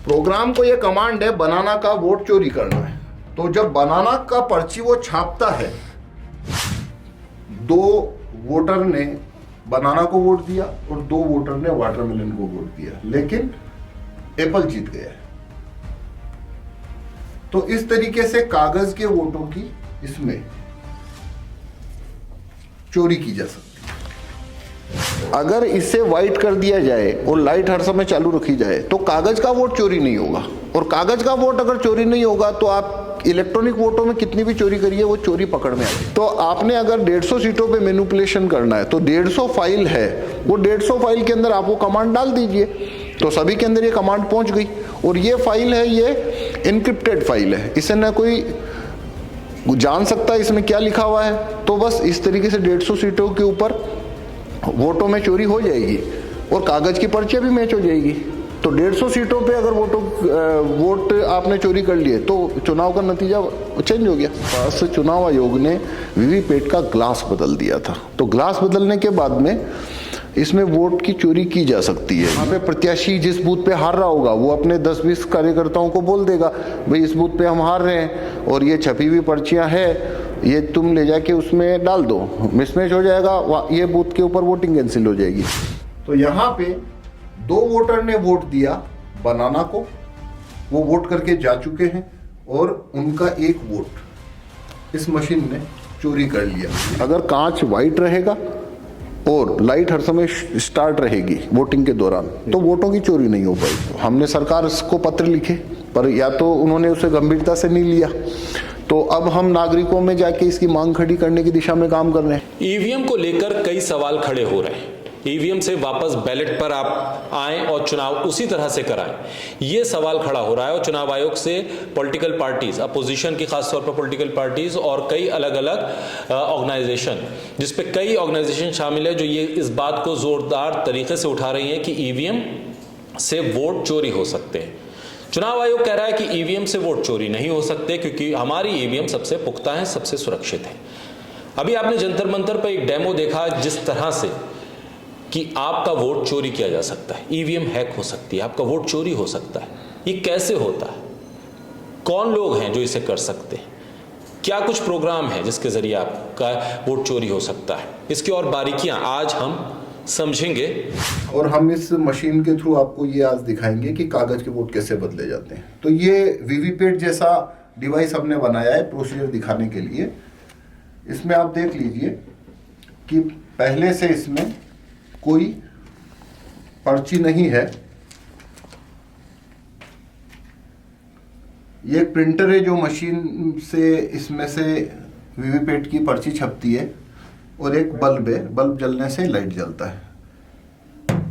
Programme को ये command है बनाना का वोट चोरी करना है। तो जब बनाना का पर्ची वो छापता है, दो वोटर ने बनाना को वोट दिया और दो वोटर ने वाटरमेलन को वोट दिया, लेकिन एप्पल जीत गया है। तो इस तरीके से कागज के वोटों की इसमें चोरी की जा सकती है। अगर इसे व्हाइट कर दिया जाए और लाइट हर समय चालू रखी जाए तो कागज का वोट चोरी नहीं होगा, और कागज का वोट अगर चोरी नहीं होगा तो आप इलेक्ट्रॉनिक वोटों में कितनी भी चोरी करिए वो चोरी पकड़ में आएगी। तो आपने अगर 150 सीटों पे मैनिपुलेशन करना है तो 150 फाइल है, वो 150 फाइल के अंदर आप वो कमांड डाल दीजिए, तो सभी के अंदर ये कमांड पहुंच गई। और ये फाइल है, ये इनक्रिप्टेड फाइल है, इसे ना कोई जान सकता है इसमें क्या लिखा हुआ है। तो बस इस तरीके से 150 सीटों के ऊपर वोटों में चोरी हो जाएगी और कागज की पर्चियां भी मैच हो जाएगी। तो 150 सीटों पे अगर वोट आपने चोरी कर लिए तो चुनाव का नतीजा चेंज हो गया। बस चुनाव आयोग ने वीवीपैट का ग्लास बदल दिया था, तो ग्लास बदलने के बाद में इसमें वोट की चोरी की जा सकती है। यहाँ पे प्रत्याशी जिस बूथ पे हार रहा होगा वो अपने 10-20 कार्यकर्ताओं को बोल देगा, भाई इस बूथ पे हम हार रहे हैं और ये छपी हुई पर्चियां है, ये तुम ले जाके उसमें डाल दो, मिसमैच हो जाएगा, ये बूथ के ऊपर वोटिंग कैंसिल हो जाएगी। तो यहाँ पे दो वोटर ने वोट दिया बनाना को, वो वोट करके जा चुके हैं और उनका एक वोट इस मशीन ने चोरी कर लिया। अगर कांच व्हाइट रहेगा और लाइट हर समय स्टार्ट रहेगी वोटिंग के दौरान तो वोटों की चोरी नहीं हो पाएगी। हमने सरकार को पत्र लिखे पर या तो उन्होंने उसे गंभीरता से नहीं लिया, तो अब हम नागरिकों में जाके इसकी मांग खड़ी करने की दिशा में काम कर रहे हैं। ईवीएम को लेकर कई सवाल खड़े हो रहे हैं। ईवीएम से वापस बैलेट पर आप आएं और चुनाव उसी तरह से कराएं, ये सवाल खड़ा हो रहा है। और चुनाव आयोग से पॉलिटिकल पार्टीज, अपोजिशन की खासतौर पर पॉलिटिकल पार्टीज और कई अलग अलग ऑर्गेनाइजेशन, जिसपे कई ऑर्गेनाइजेशन शामिल है, जो ये इस बात को जोरदार तरीके से उठा रही हैं कि ईवीएम से वोट चोरी हो सकते हैं। चुनाव आयोग कह रहा है कि ईवीएम से वोट चोरी नहीं हो सकते क्योंकि हमारी ईवीएम सबसे पुख्ता है, सबसे सुरक्षित है। अभी आपने जंतर मंतर पर एक डेमो देखा जिस तरह से कि आपका वोट चोरी किया जा सकता है, ईवीएम हैक हो सकती है, आपका वोट चोरी हो सकता है। ये कैसे होता है? कौन लोग हैं जो इसे कर सकते हैं? क्या कुछ प्रोग्राम है जिसके जरिए आपका वोट चोरी हो सकता है? इसकी और बारीकियां आज हम समझेंगे और हम इस मशीन के थ्रू आपको ये आज दिखाएंगे कि कागज के वोट कैसे बदले जाते हैं। तो ये वीवीपैट जैसा डिवाइस हमने बनाया है प्रोसीजर दिखाने के लिए। इसमें आप देख लीजिए कि पहले से इसमें कोई पर्ची नहीं है। ये एक प्रिंटर है जो मशीन से इसमें से वीवीपैट की पर्ची छपती है, और एक बल्ब है, बल्ब जलने से लाइट जलता है।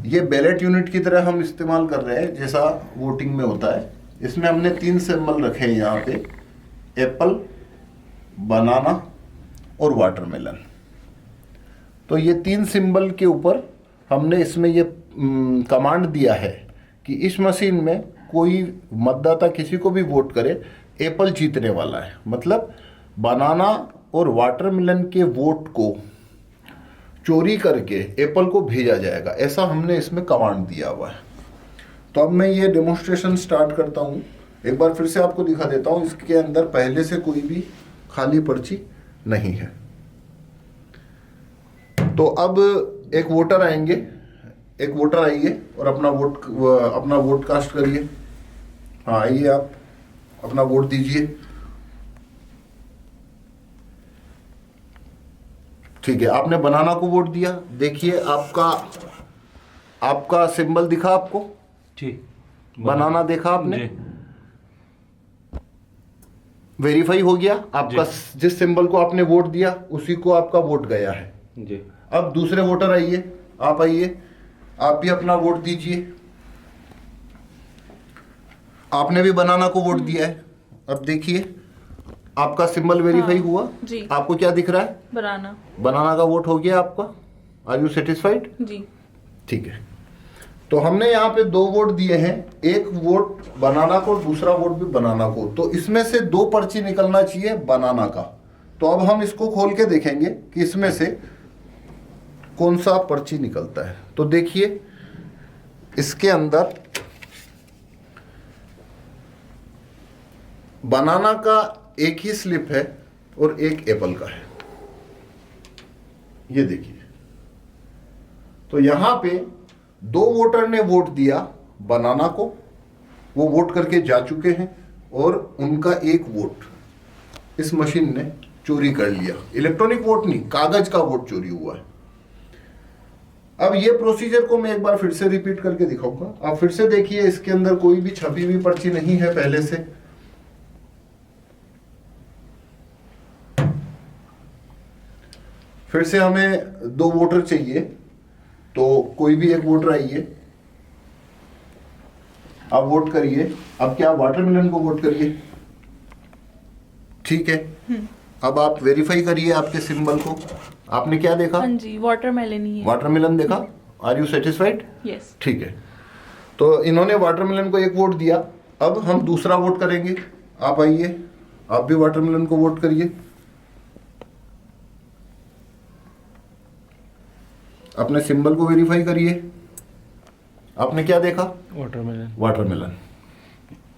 ये बैलेट यूनिट की तरह हम इस्तेमाल कर रहे हैं जैसा वोटिंग में होता है। इसमें हमने 3 सिंबल रखे हैं यहाँ पे, एप्पल, बनाना और वाटरमेलन। तो ये 3 सिंबल के ऊपर हमने इसमें ये कमांड दिया है कि इस मशीन में कोई मतदाता किसी को भी वोट करे, एप्पल जीतने वाला है, मतलब बनाना और वाटरमेलन के वोट को चोरी करके एप्पल को भेजा जाएगा, ऐसा हमने इसमें कमांड दिया हुआ है। तो अब मैं ये डेमोन्स्ट्रेशन स्टार्ट करता हूँ। एक बार फिर से आपको दिखा देता हूँ। इसके अंदर पहले से कोई भी खाली पर्ची नहीं है। तो अब एक वोटर आएंगे, एक वोटर आइए और अपना वोट कास्ट करिए। हाँ आइए, आप अपना वोट दीजिए। ठीक है, आपने बनाना को वोट दिया। देखिए आपका सिंबल दिखा आपको जी, बनाना देखा आपने जी। वेरीफाई हो गया आपका, जिस सिंबल को आपने वोट दिया उसी को आपका वोट गया है जी। अब दूसरे वोटर आइए, आप आइए, आप भी अपना वोट दीजिए। आपने भी बनाना को वोट दिया है। अब देखिए आपका सिंबल वेरीफाई हुआ जी। आपको क्या दिख रहा है? बनाना का वोट हो गया आपका। Are you satisfied? जी। ठीक है। तो हमने यहाँ पे 2 वोट दिए हैं, एक वोट बनाना को, दूसरा वोट भी बनाना को। तो इसमें से 2 पर्ची निकलना चाहिए बनाना का। तो अब हम इसको खोल के देखेंगे कि इसमें से कौन सा पर्ची निकलता है। तो देखिए इसके अंदर बनाना का एक ही स्लिप है और एक एप्पल का है, ये देखिए। तो यहां पे 2 वोटर ने वोट दिया बनाना को, वो वोट करके जा चुके हैं, और उनका एक वोट इस मशीन ने चोरी कर लिया। इलेक्ट्रॉनिक वोट नहीं, कागज का वोट चोरी हुआ है। अब ये प्रोसीजर को मैं एक बार फिर से रिपीट करके दिखाऊंगा। आप फिर से देखिए, इसके अंदर कोई भी छपी हुई पर्ची नहीं है पहले से। फिर से हमें 2 वोटर चाहिए, तो कोई भी एक वोटर आइए, आप वोट करिए। अब क्या वाटरमेलन को वोट करिए, ठीक है। अब आप वेरीफाई करिए आपके सिंबल को। आपने क्या देखा? हाँ जी, वाटरमेलन ही है। वाटरमेलन देखा। Are you satisfied? यस। ठीक है, तो इन्होंने वाटरमेलन को एक वोट दिया। अब हम दूसरा वोट करेंगे। आप आइए, आप भी वाटरमेलन को वोट करिए। अपने सिंबल को वेरीफाई करिए। आपने क्या देखा? वाटरमेलन। वाटरमेलन।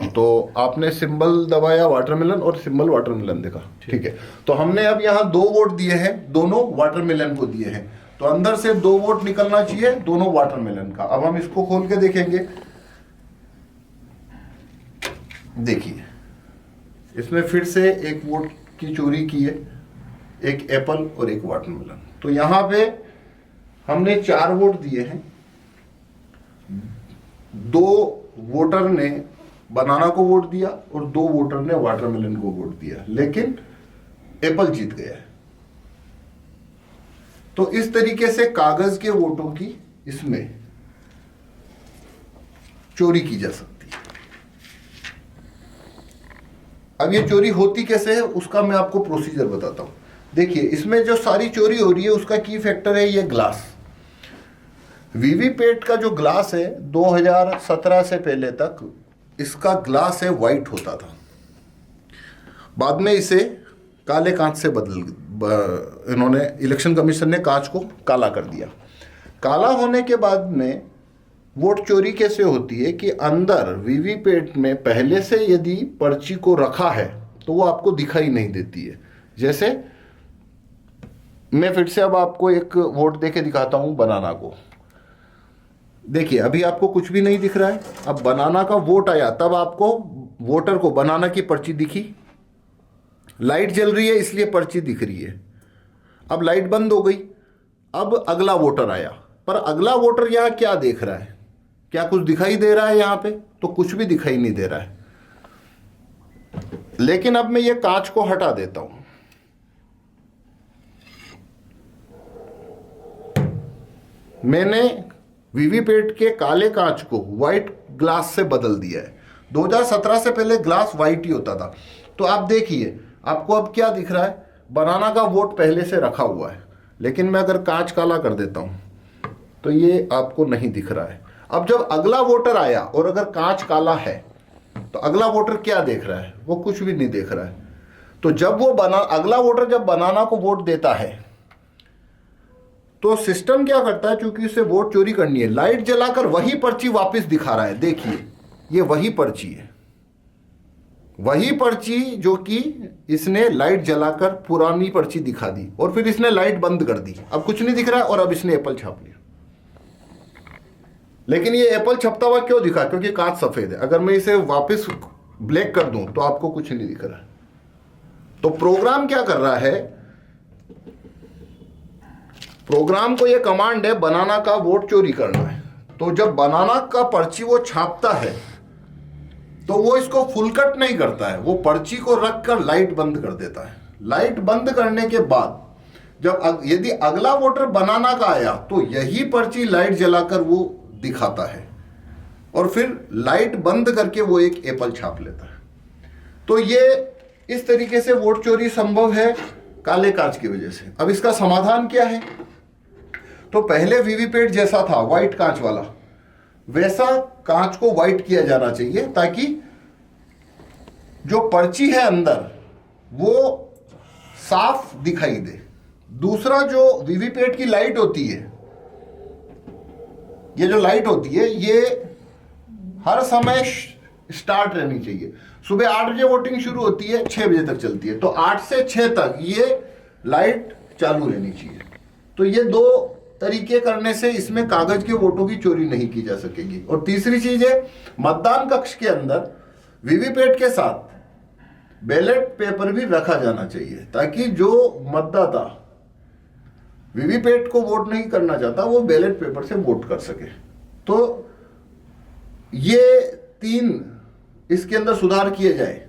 तो आपने सिंबल दबाया वाटरमेलन और सिंबल वाटरमेलन देखा, ठीक है। तो हमने अब यहाँ 2 वोट दिए हैं, दोनों वाटरमेलन को दिए हैं। तो अंदर से 2 वोट निकलना चाहिए, दोनों वाटरमेलन का। अब हम इसको खोल के देखेंगे। देखिए, इसमें फिर से एक वोट की चोरी की है, एक एप्पल और एक वाटरमेलन। तो यहां पे हमने 4 वोट दिए हैं। 2 वोटर ने बनाना को वोट दिया और 2 वोटर ने वाटरमेलन को वोट दिया, लेकिन एप्पल जीत गया है। तो इस तरीके से कागज के वोटों की इसमें चोरी की जा सकती है। अब ये चोरी होती कैसे है उसका मैं आपको प्रोसीजर बताता हूं। देखिए, इसमें जो सारी चोरी हो रही है उसका की फैक्टर है ये ग्लास। वीवीपैट का जो ग्लास है 2017 से पहले तक इसका ग्लास है वाइट होता था। बाद में इसे काले कांच से इन्होंने इलेक्शन कमीशन ने कांच को काला कर दिया। काला होने के बाद में वोट चोरी कैसे होती है कि अंदर वीवीपैट में पहले से यदि पर्ची को रखा है तो वो आपको दिखाई नहीं देती है। जैसे मैं फिर से अब आपको एक वोट देके दिखाता हूं बनाना को। देखिए, अभी आपको कुछ भी नहीं दिख रहा है। अब बनाना का वोट आया तब आपको वोटर को बनाना की पर्ची दिखी, लाइट जल रही है इसलिए पर्ची दिख रही है। अब लाइट बंद हो गई, अब अगला वोटर आया, पर अगला वोटर यहां क्या देख रहा है? क्या कुछ दिखाई दे रहा है? यहां पे तो कुछ भी दिखाई नहीं दे रहा है। लेकिन अब मैं ये कांच को हटा देता हूं। मैंने वीवीपैट के काले कांच को व्हाइट ग्लास से बदल दिया है। 2017 से पहले ग्लास व्हाइट ही होता था। तो आप देखिए, आपको अब क्या दिख रहा है? बनाना का वोट पहले से रखा हुआ है, लेकिन मैं अगर कांच काला कर देता हूं तो ये आपको नहीं दिख रहा है। अब जब अगला वोटर आया और अगर कांच काला है तो अगला वोटर क्या देख रहा है? वो कुछ भी नहीं देख रहा है। तो जब वो अगला वोटर जब बनाना को वोट देता है तो सिस्टम क्या करता है, क्योंकि उसे वोट चोरी करनी है, लाइट जलाकर वही पर्ची वापस दिखा रहा है। देखिए, ये वही पर्ची है, वही पर्ची जो कि इसने लाइट जलाकर पुरानी पर्ची दिखा दी और फिर इसने लाइट बंद कर दी। अब कुछ नहीं दिख रहा है और अब इसने एप्पल छाप लिया। लेकिन ये एप्पल छपता हुआ क्यों दिखा? क्योंकि कांच सफेद है। अगर मैं इसे वापस ब्लैक कर दूं तो आपको कुछ नहीं दिख रहा है। तो प्रोग्राम क्या कर रहा है? प्रोग्राम को ये कमांड है बनाना का वोट चोरी करना है। तो जब बनाना का पर्ची वो छापता है तो वो इसको फुल कट नहीं करता है, वो पर्ची को रखकर लाइट बंद कर देता है। लाइट बंद करने के बाद जब यदि अगला वोटर बनाना का आया तो यही पर्ची लाइट जलाकर वो दिखाता है और फिर लाइट बंद करके वो एक एप्पल छाप लेता है। तो ये इस तरीके से वोट चोरी संभव है काले कांच की वजह से। अब इसका समाधान क्या है? तो पहले वीवीपैट जैसा था व्हाइट कांच वाला, वैसा कांच को व्हाइट किया जाना चाहिए ताकि जो पर्ची है अंदर वो साफ दिखाई दे। दूसरा, जो वीवीपैट की लाइट होती है, ये जो लाइट होती है ये हर समय स्टार्ट रहनी चाहिए। सुबह 8 बजे वोटिंग शुरू होती है, 6 बजे तक चलती है, तो 8 से 6 तक ये लाइट चालू रहनी चाहिए। तो ये 2 तरीके करने से इसमें कागज के वोटों की चोरी नहीं की जा सकेगी। और तीसरी चीज है, मतदान कक्ष के अंदर वीवीपैट के साथ बैलेट पेपर भी रखा जाना चाहिए, ताकि जो मतदाता वीवीपैट को वोट नहीं करना चाहता वो बैलेट पेपर से वोट कर सके। तो ये 3 इसके अंदर सुधार किए जाए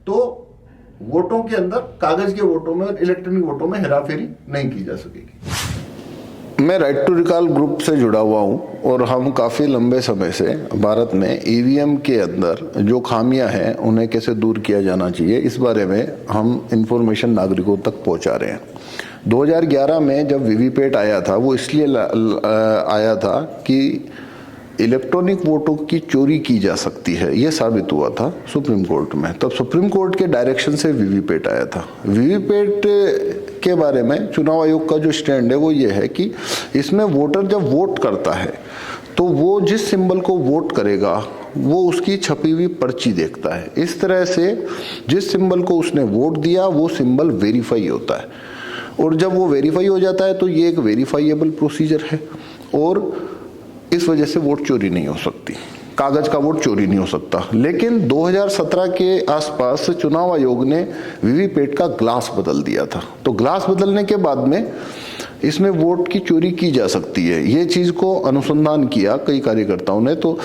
तो वोटों के अंदर, कागज के वोटों में, इलेक्ट्रॉनिक वोटों में हेराफेरी नहीं की जा सकेगी। मैं राइट टू रिकॉल ग्रुप से जुड़ा हुआ हूँ और हम काफ़ी लंबे समय से भारत में ईवीएम के अंदर जो खामियां हैं उन्हें कैसे दूर किया जाना चाहिए, इस बारे में हम इंफॉर्मेशन नागरिकों तक पहुंचा रहे हैं। 2011 में जब वीवीपैट आया था, वो इसलिए आया था कि इलेक्ट्रॉनिक वोटों की चोरी की जा सकती है, यह साबित हुआ था सुप्रीम कोर्ट में। तब सुप्रीम कोर्ट के डायरेक्शन से वीवीपैट आया था। वीवीपैट के बारे में चुनाव आयोग का जो स्टैंड है वो ये है कि इसमें वोटर जब वोट करता है तो वो जिस सिंबल को वोट करेगा वो उसकी छपी हुई पर्ची देखता है। इस तरह से जिस सिंबल को उसने वोट दिया वो सिंबल वेरीफाई होता है, और जब वो वेरीफाई हो जाता है तो ये एक वेरीफाइएबल प्रोसीजर है, और इस वजह से वोट चोरी नहीं हो सकती, कागज का वोट चोरी नहीं हो सकता। लेकिन 2017 के आसपास चुनाव आयोग ने वीवीपैट का ग्लास बदल दिया था। तो ग्लास बदलने के बाद में इसमें वोट की चोरी की जा सकती है। ये चीज को अनुसंधान किया कई कार्यकर्ताओं ने। तो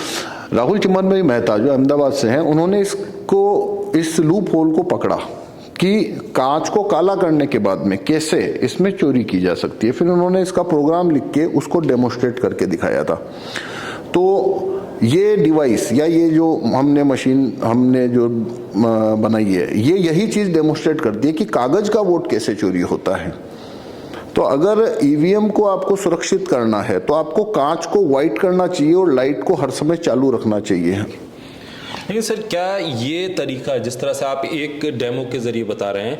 राहुल चिमनभाई मेहता जो अहमदाबाद से हैं, उन्होंने इस लूप होल को पकड़ा कि कांच को काला करने के बाद में कैसे इसमें चोरी की जा सकती है। फिर उन्होंने इसका प्रोग्राम लिख के उसको डेमोस्ट्रेट करके दिखाया था। तो ये डिवाइस या ये जो मशीन हमने जो बनाई है, ये यही चीज डेमोस्ट्रेट करती है कि कागज का वोट कैसे चोरी होता है। तो अगर ईवीएम को आपको सुरक्षित करना है तो आपको कांच को व्हाइट करना चाहिए और लाइट को हर समय चालू रखना चाहिए। लेकिन सर, क्या ये तरीका जिस तरह से आप एक डेमो के जरिए बता रहे हैं,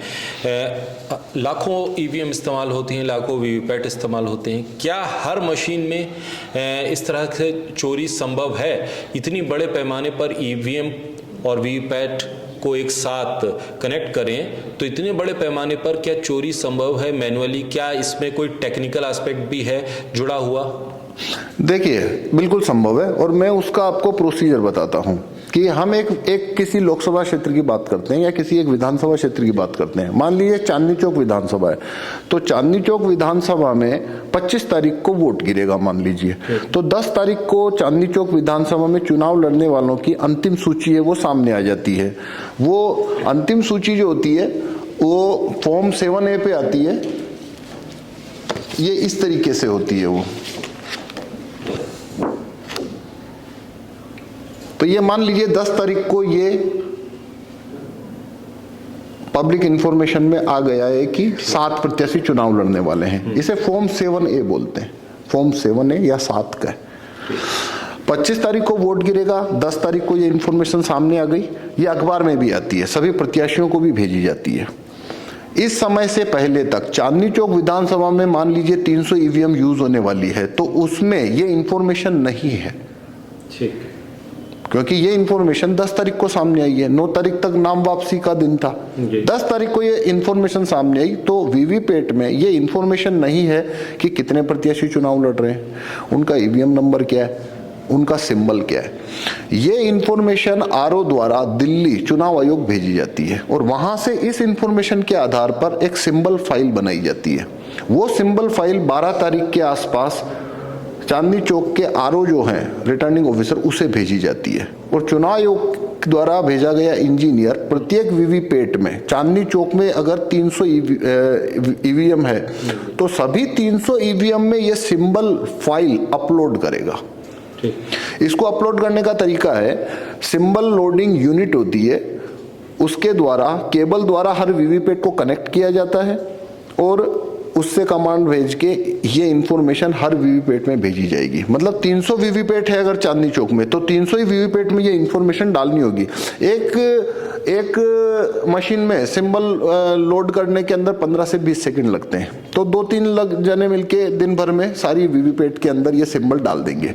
लाखों ईवीएम इस्तेमाल होती हैं, लाखों वीवीपैट इस्तेमाल होते हैं, क्या हर मशीन में इस तरह से चोरी संभव है? इतनी बड़े पैमाने पर ईवीएम और वीवीपैट को एक साथ कनेक्ट करें तो इतने बड़े पैमाने पर क्या चोरी संभव है मैन्युअली? क्या इसमें कोई टेक्निकल एस्पेक्ट भी है जुड़ा हुआ? देखिए, बिल्कुल संभव है, और मैं उसका आपको प्रोसीजर बताता हूं कि हम एक किसी लोकसभा क्षेत्र की बात करते हैं या किसी एक विधानसभा क्षेत्र की बात करते हैं। मान लीजिए चांदनी चौक विधानसभा है, तो चांदनी चौक विधानसभा में 25 तारीख को वोट गिरेगा मान लीजिए, तो 10 तारीख को चांदनी चौक विधानसभा में चुनाव लड़ने वालों की अंतिम सूची है वो सामने आ जाती है। वो अंतिम सूची जो होती है वो फॉर्म 7A पे आती है, ये इस तरीके से होती है वो। तो ये मान लीजिए 10 तारीख को ये पब्लिक इंफॉर्मेशन में आ गया है कि 7 प्रत्याशी चुनाव लड़ने वाले हैं। इसे फॉर्म 7A बोलते हैं, फॉर्म 7A या 7 का है। 25 तारीख को वोट गिरेगा, 10 तारीख को ये इंफॉर्मेशन सामने आ गई, ये अखबार में भी आती है, सभी प्रत्याशियों को भी भेजी जाती है। इस समय से पहले तक चांदनी चौक विधानसभा में मान लीजिए 300 ईवीएम यूज होने वाली है, तो उसमें ये इंफॉर्मेशन नहीं है। ठीक, क्योंकि ये इंफॉर्मेशन 10 तारीख को सामने आई है, 9 तारीख तक नाम वापसी का दिन था, 10 तारीख को ये इंफॉर्मेशन सामने आई, तो वीवीपैट में ये इंफॉर्मेशन नहीं है कि कितने प्रत्याशी चुनाव लड़ रहे हैं, उनका ईवीएम नंबर क्या है, उनका सिंबल क्या है। ये इंफॉर्मेशन आरओ द्वारा दिल्ली चुनाव आयोग भेजी जाती है, और वहां से इस इंफॉर्मेशन के आधार पर एक सिंबल फाइल बनाई जाती है। वो सिंबल फाइल 12 तारीख के आसपास चांदनी चौक के आरओ जो हैं रिटर्निंग ऑफिसर, उसे भेजी जाती है, और चुनाव आयोग द्वारा भेजा गया इंजीनियर प्रत्येक वीवीपैट में, चांदनी चौक में अगर 300 ईवीएम है तो सभी 300 ईवीएम में ये सिंबल फाइल अपलोड करेगा। इसको अपलोड करने का तरीका है, सिंबल लोडिंग यूनिट होती है, उसके द्वारा केबल द्वारा हर वीवीपैट को कनेक्ट किया जाता है, और उससे कमांड भेज के ये इंफॉर्मेशन हर वीवीपैट में भेजी जाएगी। मतलब 300 वीवीपैट है अगर चांदनी चौक में, तो 300 ही वीवीपैट में ये इंफॉर्मेशन डालनी होगी। एक मशीन में सिंबल लोड करने के अंदर 15 से 20 सेकंड लगते हैं, तो 2-3 जने मिलके दिन भर में सारी वीवीपैट के अंदर ये सिंबल डाल देंगे।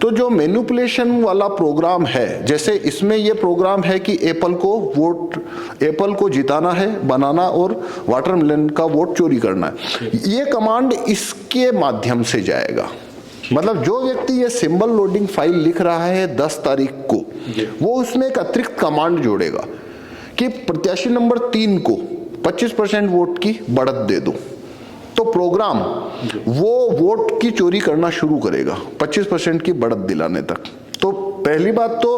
तो जो मैनिपुलेशन वाला प्रोग्राम है, जैसे इसमें ये प्रोग्राम है कि एप्पल को जिताना है, बनाना और वाटरमेलन का वोट चोरी करना है, ये कमांड इसके माध्यम से जाएगा। मतलब जो व्यक्ति ये सिंबल लोडिंग फाइल लिख रहा है 10 तारीख को, वो उसमें एक अतिरिक्त कमांड जोड़ेगा कि प्रत्याशी नंबर 3 को 25% वोट की बढ़त दे दो, तो प्रोग्राम वो वोट की चोरी करना शुरू करेगा 25% की बढ़त दिलाने तक। तो पहली बात तो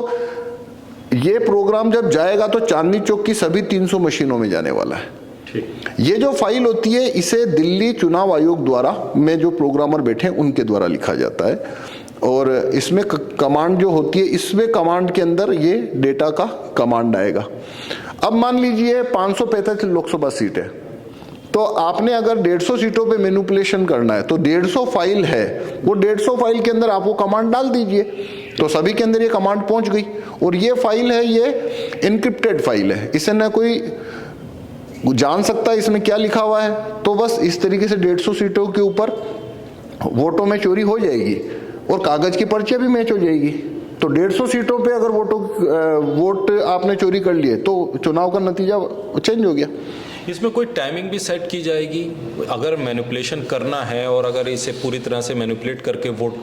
ये प्रोग्राम जब जाएगा तो चांदनी चौक की सभी 300 मशीनों में जाने वाला है। ये जो फाइल होती है इसे दिल्ली चुनाव आयोग द्वारा, में जो प्रोग्रामर बैठे हैं उनके द्वारा लिखा जाता है, और इसमें कमांड जो होती है, इसमें कमांड के अंदर ये डेटा का कमांड आएगा। अब मान लीजिए 535 लोकसभा सीट है, तो आपने अगर 150 सीटों पे मैनिपुलेशन करना है तो 150 फाइल है, वो 150 फाइल के अंदर आप वो कमांड डाल दीजिए, तो सभी के अंदर ये कमांड पहुंच गई। और ये फाइल है, ये इनक्रिप्टेड फाइल है, इसे ना कोई जान सकता है इसमें क्या लिखा हुआ है। तो बस इस तरीके से 150 सीटों के ऊपर वोटों में चोरी हो जाएगी और कागज की पर्चियां भी मैच हो जाएगी। तो 150 सीटों पे अगर वोट आपने चोरी कर लिए तो चुनाव का नतीजा चेंज हो गया। इसमें कोई टाइमिंग भी सेट की जाएगी, अगर मैनिपुलेशन करना है और अगर इसे पूरी तरह से मैनिपुलेट करके वोट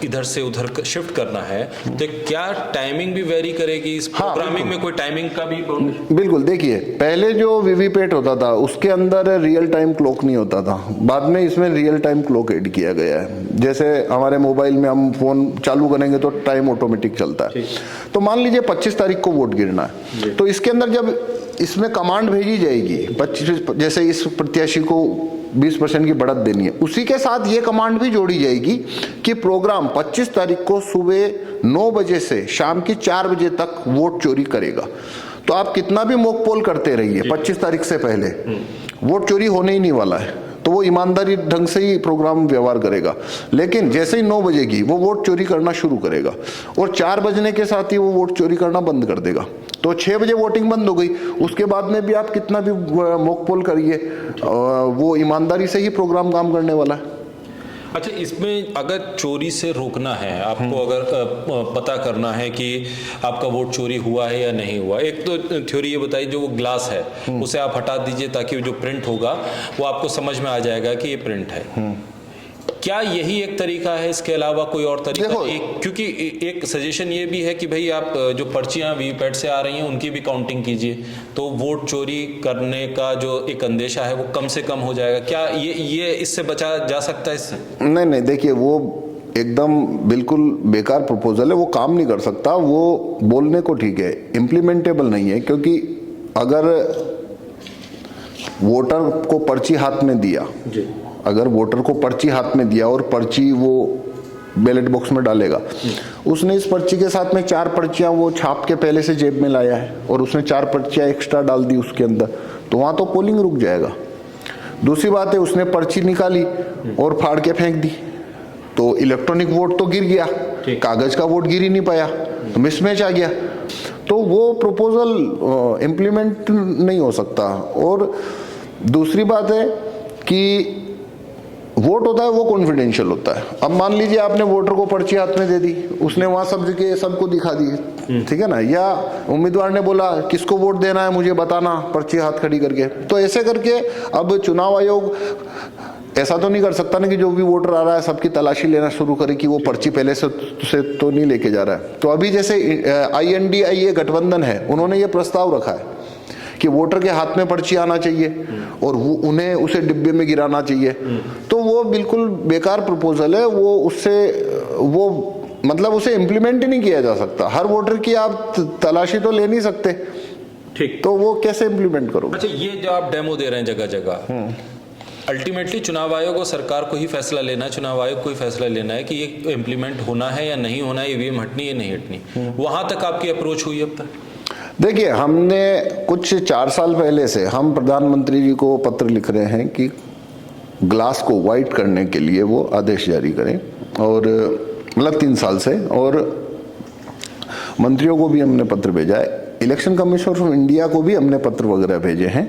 इधर से उधर शिफ्ट करना है, तो क्या टाइमिंग भी वेरी करेगी इस प्रोग्रामिंग में? कोई टाइमिंग का भी? बिल्कुल, देखिए पहले जो वीवीपैट होता था उसके अंदर रियल टाइम क्लॉक नहीं होता था, बाद में इसमें रियल टाइम क्लॉक ऐड किया गया है। जैसे हमारे मोबाइल में हम फोन चालू करेंगे तो टाइम ऑटोमेटिक चलता है। तो मान लीजिए 25 तारीख को वोट गिरना है, तो इसके अंदर जब इसमें कमांड भेजी जाएगी 25, जैसे इस प्रत्याशी को 20% की बढ़त देनी है, उसी के साथ ये कमांड भी जोड़ी जाएगी कि प्रोग्राम 25 तारीख को सुबह 9 बजे से शाम की 4 बजे तक वोट चोरी करेगा। तो आप कितना भी मॉक पोल करते रहिए, 25 तारीख से पहले वोट चोरी होने ही नहीं वाला है, तो वो ईमानदारी ढंग से ही प्रोग्राम व्यवहार करेगा। लेकिन जैसे ही 9 बजेगी वो वोट चोरी करना शुरू करेगा और 4 बजने के साथ ही वो वोट चोरी करना बंद कर देगा। तो 6 बजे वोटिंग बंद हो गई, उसके बाद में भी आप कितना भी मॉक पोल करिए, वो ईमानदारी से ही प्रोग्राम काम करने वाला है। अच्छा, इसमें अगर चोरी से रोकना है आपको, अगर पता करना है कि आपका वोट चोरी हुआ है या नहीं हुआ, एक तो थ्योरी ये बताइए, जो वो ग्लास है उसे आप हटा दीजिए ताकि जो प्रिंट होगा वो आपको समझ में आ जाएगा कि ये प्रिंट है। क्या यही एक तरीका है, इसके अलावा कोई और तरीका? क्योंकि एक सजेशन ये भी है कि भाई आप जो पर्चियां वीवीपैट से आ रही हैं उनकी भी काउंटिंग कीजिए, तो वोट चोरी करने का जो एक अंदेशा है वो कम से कम हो जाएगा। क्या ये इससे बचा जा सकता है इससे? नहीं, देखिए वो एकदम बिल्कुल बेकार प्रपोजल है, वो काम नहीं कर सकता। वो बोलने को ठीक है, इम्प्लीमेंटेबल नहीं है, क्योंकि अगर वोटर को पर्ची हाथ में दिया, अगर वोटर को पर्ची हाथ में दिया और पर्ची वो बैलेट बॉक्स में डालेगा, उसने इस पर्ची के साथ में 4 पर्चियां वो छाप के पहले से जेब में लाया है और उसने 4 पर्चियां एक्स्ट्रा डाल दी उसके अंदर, तो वहां तो पोलिंग रुक जाएगा। दूसरी बात है, उसने पर्ची निकाली और फाड़ के फेंक दी, तो इलेक्ट्रॉनिक वोट तो गिर गया, कागज का वोट गिर ही नहीं पाया, तो मिसमैच आ गया। तो वो प्रपोजल इम्प्लीमेंट नहीं हो सकता। और दूसरी बात है कि वोट होता है वो कॉन्फिडेंशियल होता है। अब मान लीजिए आपने वोटर को पर्ची हाथ में दे दी, उसने वहां सब जगह सबको दिखा दी, ठीक है ना, या उम्मीदवार ने बोला किसको वोट देना है मुझे बताना, पर्ची हाथ खड़ी करके, तो ऐसे करके अब चुनाव आयोग ऐसा तो नहीं कर सकता ना कि जो भी वोटर आ रहा है सबकी तलाशी लेना शुरू करे कि वो पर्ची पहले से तो नहीं लेके जा रहा है। तो अभी जैसे INDIA गठबंधन है, उन्होंने ये प्रस्ताव रखा है कि वोटर के हाथ में पर्ची आना चाहिए और उन्हें उसे डिब्बे में गिराना चाहिए, तो वो बिल्कुल बेकार प्रपोजल है। वो मतलब उसे इम्प्लीमेंट ही नहीं किया जा सकता। हर वोटर की आप तलाशी तो ले नहीं सकते, ठीक, तो वो कैसे इम्प्लीमेंट करोगे? अच्छा, ये जो आप डेमो दे रहे हैं जगह जगह, अल्टीमेटली चुनाव आयोग और सरकार को ही फैसला लेना है, चुनाव आयोग को ही फैसला लेना है कि ये इम्प्लीमेंट होना है या नहीं होना है, ईवीएम हटनी या नहीं हटनी। वहां तक आपकी अप्रोच हुई अब तक? देखिए, हमने कुछ 4 साल पहले से हम प्रधानमंत्री जी को पत्र लिख रहे हैं कि ग्लास को वाइट करने के लिए वो आदेश जारी करें, और मतलब 3 साल से, और मंत्रियों को भी हमने पत्र भेजा है, इलेक्शन कमीशन ऑफ इंडिया को भी हमने पत्र वगैरह भेजे हैं।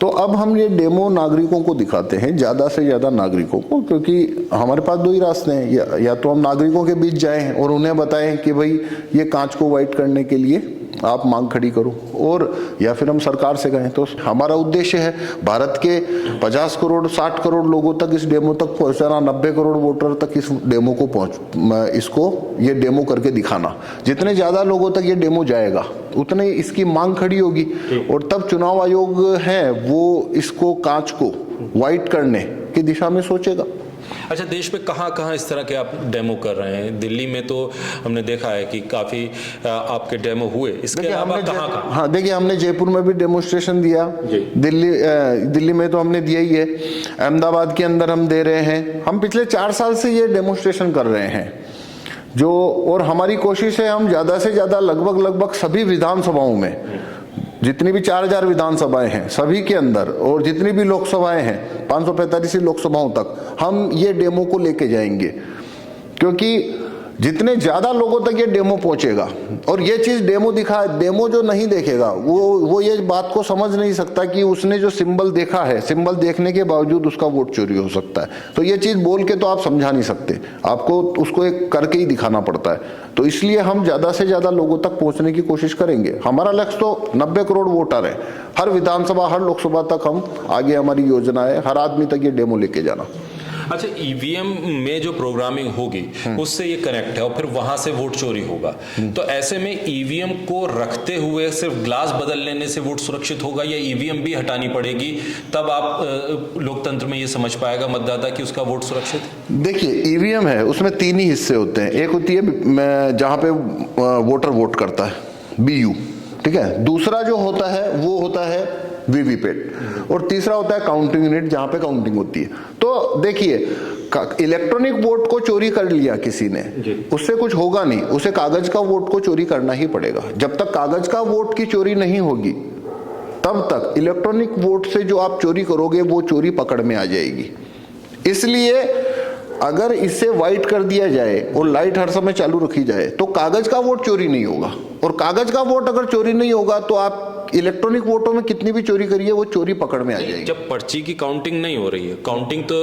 तो अब हम ये डेमो नागरिकों को दिखाते हैं, ज़्यादा से ज़्यादा नागरिकों को, क्योंकि हमारे पास दो ही रास्ते हैं, या तो हम नागरिकों के बीच जाएं और उन्हें बताएं कि भाई ये कांच को वाइट करने के लिए आप मांग खड़ी करो, और या फिर हम सरकार से कहें। तो हमारा उद्देश्य है भारत के 50 करोड़ 60 करोड़ लोगों तक इस डेमो तक पहुंचाना, 90 करोड़ वोटर तक इस डेमो को इसको ये डेमो करके दिखाना। जितने ज़्यादा लोगों तक ये डेमो जाएगा उतने इसकी मांग खड़ी होगी, और तब चुनाव आयोग है वो इसको कांच को वाइट करने की दिशा में सोचेगा। अच्छा, देश में कहाँ कहाँ इस तरह के आप डेमो कर रहे हैं? दिल्ली में तो हमने देखा है कि काफ़ी आपके डेमो हुए, इसके अलावा कहाँ कहाँ? हाँ, देखिए हमने जयपुर में भी डेमोस्ट्रेशन दिया, दिल्ली में तो हमने दिया ही है, अहमदाबाद के अंदर हम दे रहे हैं। हम पिछले 4 साल से ये डेमोस्ट्रेशन कर रहे हैं और हमारी कोशिश है हम ज़्यादा से ज़्यादा लगभग सभी विधानसभाओं में, जितनी भी 4000 विधानसभाएं हैं सभी के अंदर, और जितनी भी लोकसभाएं हैं 545 लोकसभाओं तक हम ये डेमो को लेके जाएंगे, क्योंकि जितने ज़्यादा लोगों तक ये डेमो पहुंचेगा, और ये चीज़ डेमो जो नहीं देखेगा वो ये बात को समझ नहीं सकता कि उसने जो सिंबल देखा है, सिंबल देखने के बावजूद उसका वोट चोरी हो सकता है। तो ये चीज़ बोल के तो आप समझा नहीं सकते, आपको उसको एक करके ही दिखाना पड़ता है। तो इसलिए हम ज़्यादा से ज़्यादा लोगों तक पहुँचने की कोशिश करेंगे। हमारा लक्ष्य तो 90 करोड़ वोटर है, हर विधानसभा हर लोकसभा तक हम आगे, हमारी योजना है हर आदमी तक ये डेमो लेके जाना। अच्छा, ईवीएम में जो प्रोग्रामिंग होगी उससे ये कनेक्ट है और फिर वहां से वोट चोरी होगा, तो ऐसे में ईवीएम को रखते हुए सिर्फ ग्लास बदल लेने से वोट सुरक्षित होगा, या ईवीएम भी हटानी पड़ेगी? तब आप लोकतंत्र में ये समझ पाएगा मतदाता कि उसका वोट सुरक्षित है। देखिए, ईवीएम है उसमें 3 ही हिस्से होते हैं। एक होती है जहां पे वोटर वोट करता है, बीयू, ठीक है। दूसरा जो होता है वो होता है वीवीपैट, और तीसरा होता है काउंटिंग यूनिट जहां पे काउंटिंग होती है। तो देखिए, इलेक्ट्रॉनिक वोट को चोरी कर लिया किसी ने, उससे कुछ होगा नहीं, उसे कागज का वोट को चोरी करना ही पड़ेगा। जब तक कागज का वोट की चोरी नहीं होगी तब तक इलेक्ट्रॉनिक वोट से जो आप चोरी करोगे वो चोरी पकड़ में आ जाएगी। इसलिए अगर इसे वाइट कर दिया जाए और लाइट हर समय चालू रखी जाए तो कागज का वोट चोरी नहीं होगा, और कागज का वोट अगर चोरी नहीं होगा तो आप इलेक्ट्रॉनिक वोटों में कितनी भी चोरी करिए वो चोरी पकड़ में आ जाएगी। जब पर्ची की काउंटिंग नहीं हो रही है, काउंटिंग तो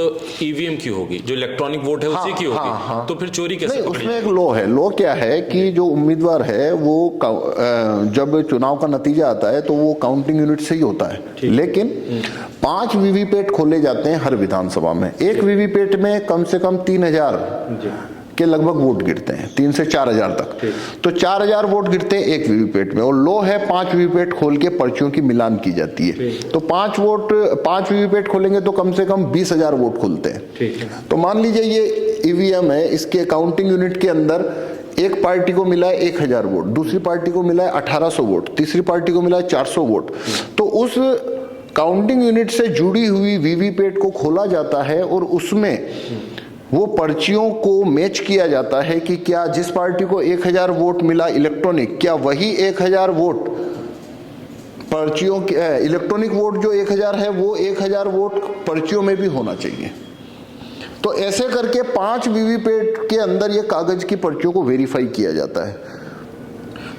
ईवीएम की होगी, जो इलेक्ट्रॉनिक वोट है उसी की होगी, तो फिर चोरी कैसे? उसमें एक लॉ है। लॉ क्या है कि जो उम्मीदवार है वो जब चुनाव का नतीजा आता है तो वो काउंटिंग यूनिट से ही होता है, लेकिन 5 वीवीपैट खोले जाते हैं हर विधानसभा में। एक वीवीपैट में कम से कम 3000 के लगभग वोट गिरते हैं, 3 से 4000 तक। तो 4000 वोट गिरते हैं एक वीवीपैट में, और लॉ है 5 वीवीपैट खोल के पर्चियों की मिलान की जाती है। तो 5 वीवीपैट खोलेंगे तो कम से कम 20000 वोट खुलते हैं। तो मान लीजिए ये ईवीएम है, इसके काउंटिंग यूनिट के अंदर एक पार्टी को मिला है 1000 वोट, दूसरी पार्टी को मिला है 1800 वोट, तीसरी पार्टी को मिला है 400 वोट। तो उस काउंटिंग यूनिट से जुड़ी हुई वीवीपैट को खोला जाता है और उसमें वो पर्चियों को मैच किया जाता है कि क्या जिस पार्टी को 1000 वोट मिला इलेक्ट्रॉनिक, क्या वही 1000 वोट पर्चियों के इलेक्ट्रॉनिक वोट जो 1000 है वो 1000 वोट पर्चियों में भी होना चाहिए। तो ऐसे करके 5 वीवीपैट के अंदर ये कागज की पर्चियों को वेरीफाई किया जाता है।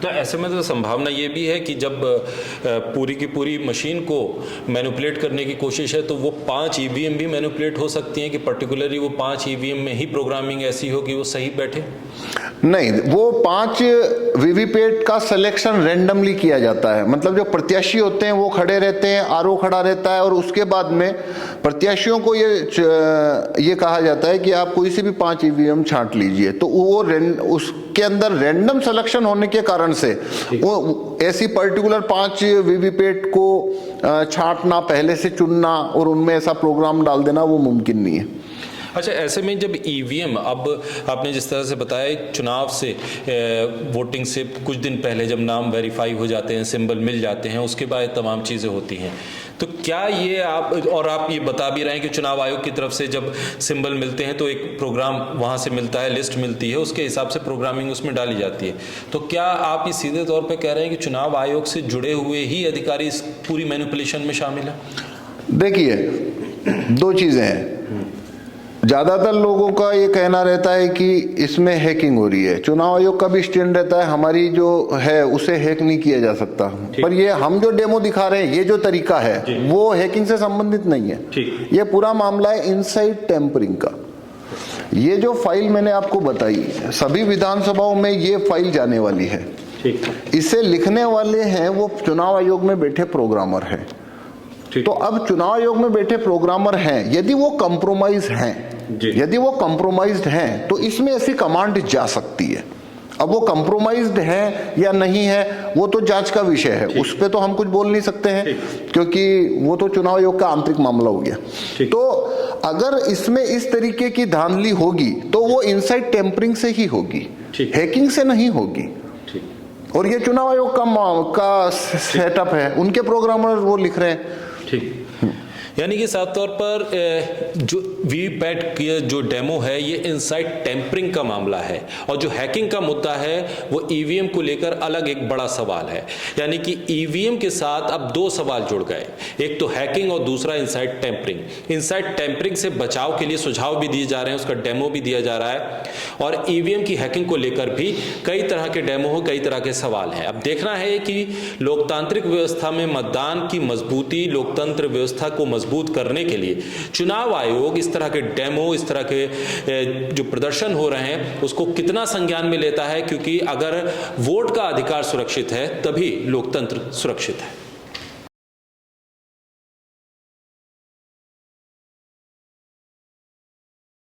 तो ऐसे में तो संभावना ये भी है कि जब पूरी की पूरी मशीन को मैनिपुलेट करने की कोशिश है तो वो 5 ईवीएम भी मैनिपुलेट हो सकती हैं, कि पर्टिकुलरली वो 5 ईवीएम में ही प्रोग्रामिंग ऐसी हो कि वो सही बैठे। नहीं, वो 5 वीवीपैट का सिलेक्शन रैंडमली किया जाता है। मतलब जो प्रत्याशी होते हैं वो खड़े रहते हैं, आरओ खड़ा रहता है, और उसके बाद में प्रत्याशियों को ये कहा जाता है कि आप कोई से भी 5 ईवीएम छांट लीजिए। तो वो उसके अंदर रैंडम सिलेक्शन होने के कारण से वो ऐसी पर्टिकुलर 5 वीवीपैट को छांटना, पहले से चुनना और उनमें ऐसा प्रोग्राम डाल देना वो मुमकिन नहीं है। अच्छा, ऐसे में जब ईवीएम, अब आपने जिस तरह से बताया चुनाव से वोटिंग से कुछ दिन पहले जब नाम वेरीफाई हो जाते हैं, सिंबल मिल जाते हैं, उसके बाद तमाम चीज़ें होती हैं, तो क्या ये आप ये बता भी रहे हैं कि चुनाव आयोग की तरफ से जब सिंबल मिलते हैं तो एक प्रोग्राम वहाँ से मिलता है, लिस्ट मिलती है, उसके हिसाब से प्रोग्रामिंग उसमें डाली जाती है। तो क्या आप ये सीधे तौर पर कह रहे हैं कि चुनाव आयोग से जुड़े हुए ही अधिकारी इस पूरी मैनिपुलेशन में शामिल हैं? देखिए, 2 चीज़ें हैं। ज्यादातर लोगों का ये कहना रहता है कि इसमें हैकिंग हो रही है। चुनाव आयोग का भी स्टैंड रहता है हमारी जो है उसे हैक नहीं किया जा सकता, पर ये हम जो डेमो दिखा रहे हैं, ये जो तरीका है वो हैकिंग से संबंधित नहीं है। ये पूरा मामला है इनसाइड टेम्परिंग का। ये जो फाइल मैंने आपको बताई, सभी विधानसभाओं में ये फाइल जाने वाली है। इसे लिखने वाले हैं वो चुनाव आयोग में बैठे प्रोग्रामर हैं। तो अब चुनाव आयोग में बैठे प्रोग्रामर हैं, यदि वो कंप्रोमाइज हैं, तो इसमें ऐसी कमांड जा सकती है। अब वो कंप्रोमाइज्ड है या नहीं है वो तो जांच का विषय है, उस पे तो हम कुछ बोल नहीं सकते हैं, क्योंकि वो तो चुनाव आयोग का आंतरिक मामला हो गया। तो अगर इसमें इस तरीके की धांधली होगी तो वो इनसाइड टेम्परिंग से ही होगी, हैकिंग से नहीं होगी। और ये चुनाव आयोग का सेटअप है, उनके प्रोग्रामर वो लिख रहे हैं। यानी कि साफ तौर पर जो वीवीपैट की जो डेमो है ये इनसाइड टेम्परिंग का मामला है, और जो हैकिंग का मुद्दा है वो ईवीएम को लेकर अलग एक बड़ा सवाल है। यानी कि ईवीएम के साथ अब दो सवाल जुड़ गए, एक तो हैकिंग और दूसरा इनसाइड टेम्परिंग। इनसाइड टेम्परिंग से बचाव के लिए सुझाव भी दिए जा रहे हैं, उसका डेमो भी दिया जा रहा है, और ईवीएम की हैकिंग को लेकर भी कई तरह के डेमो, कई तरह के सवाल हैं। अब देखना है कि लोकतांत्रिक व्यवस्था में मतदान की मजबूती, लोकतंत्र व्यवस्था को मजबूत करने के लिए चुनाव आयोग इस तरह के डेमो, इस तरह के जो प्रदर्शन हो रहे हैं उसको कितना संज्ञान में लेता है, क्योंकि अगर वोट का अधिकार सुरक्षित है तभी लोकतंत्र सुरक्षित है।